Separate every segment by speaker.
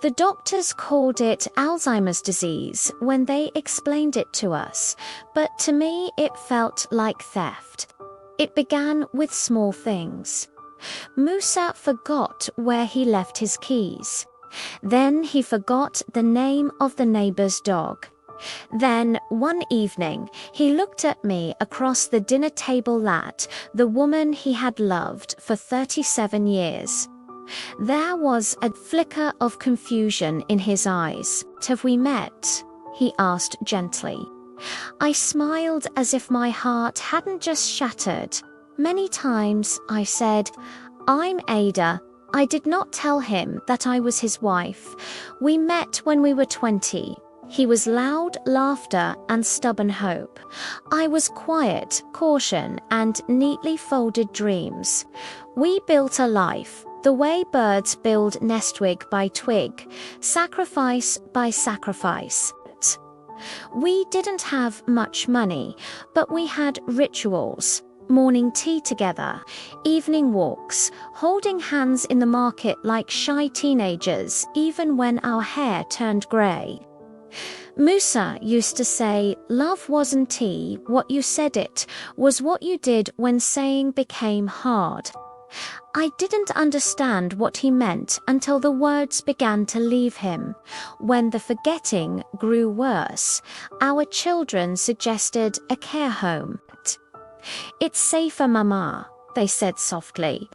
Speaker 1: The doctors called it Alzheimer's disease when they explained it to us, but to me it felt like theft. It began with small things. Musa forgot where he left his keys. Then he forgot the name of the neighbor's dog. Then, one evening, he looked at me across the dinner table at the woman he had loved for 37 years. There was a flicker of confusion in his eyes. "Have we met?" he asked gently. I smiled as if my heart hadn't just shattered. "Many times," I said. "I'm Ada." I did not tell him that I was his wife. We met when we were 20. He was loud laughter and stubborn hope. I was quiet caution and neatly folded dreams. We built a life, the way birds build nest twig by twig, sacrifice by sacrifice. We didn't have much money, but we had rituals. Morning tea together, evening walks, holding hands in the market like shy teenagers, even when our hair turned grey. Musa used to say, "Love wasn't tea, what you said it was what you did when saying became hard." I didn't understand what he meant until the words began to leave him. When the forgetting grew worse, our children suggested a care home. "It's safer, Mama," they said softly.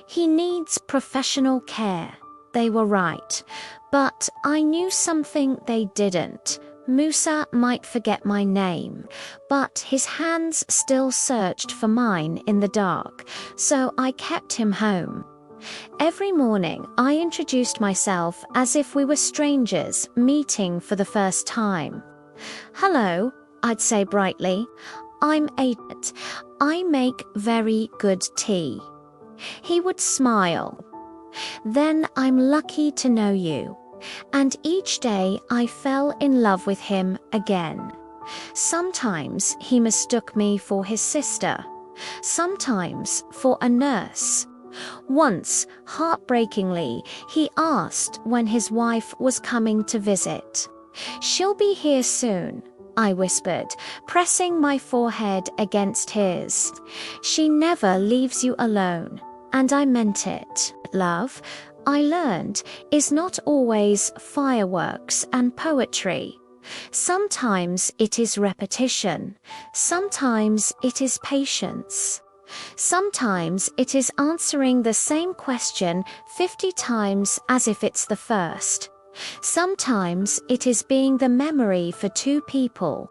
Speaker 1: "He needs professional care." They were right. But I knew something they didn't. Musa might forget my name, but his hands still searched for mine in the dark, so I kept him home. Every morning, I introduced myself as if we were strangers meeting for the first time. "Hello," I'd say brightly. "I'm Ada. I make very good tea." He would smile. "Then I'm lucky to know you." And each day I fell in love with him again. Sometimes he mistook me for his sister, sometimes for a nurse. Once, heartbreakingly, he asked when his wife was coming to visit. "She'll be here soon," I whispered, pressing my forehead against his. "She never leaves you alone." And I meant it. Love, I learned, is not always fireworks and poetry. Sometimes it is repetition. Sometimes it is patience. Sometimes it is answering the same question 50 times as if it's the first. Sometimes it is being the memory for two people.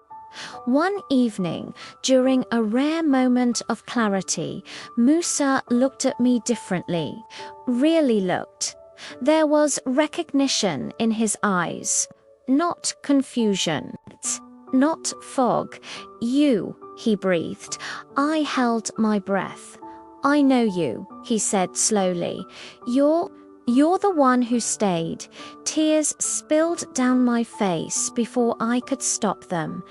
Speaker 1: One evening, during a rare moment of clarity, Musa looked at me differently, really looked. There was recognition in his eyes, not confusion, not fog. "You," he breathed. I held my breath. "I know you," he said slowly. You're the one who stayed." Tears spilled down my face before I could stop them.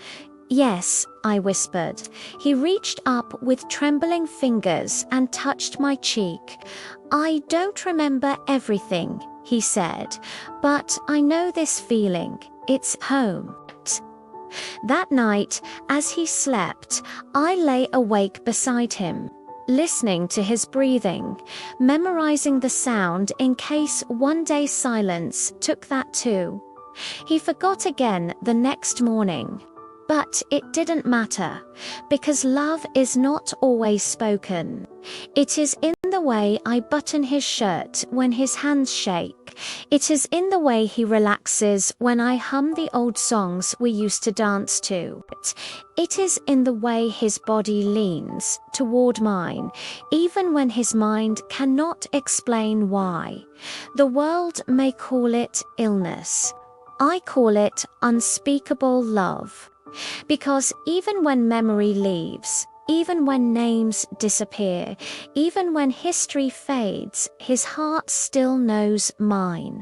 Speaker 1: "Yes," I whispered. He reached up with trembling fingers and touched my cheek. "I don't remember everything," he said, "but I know this feeling. It's home." That night, as he slept, I lay awake beside him, listening to his breathing, memorizing the sound in case one day silence took that too. He forgot again the next morning. But it didn't matter, because love is not always spoken. It is in the way I button his shirt when his hands shake. It is in the way he relaxes when I hum the old songs we used to dance to. It is in the way his body leans toward mine, even when his mind cannot explain why. The world may call it illness. I call it unspeakable love. Because even when memory leaves, even when names disappear, even when history fades, his heart still knows mine.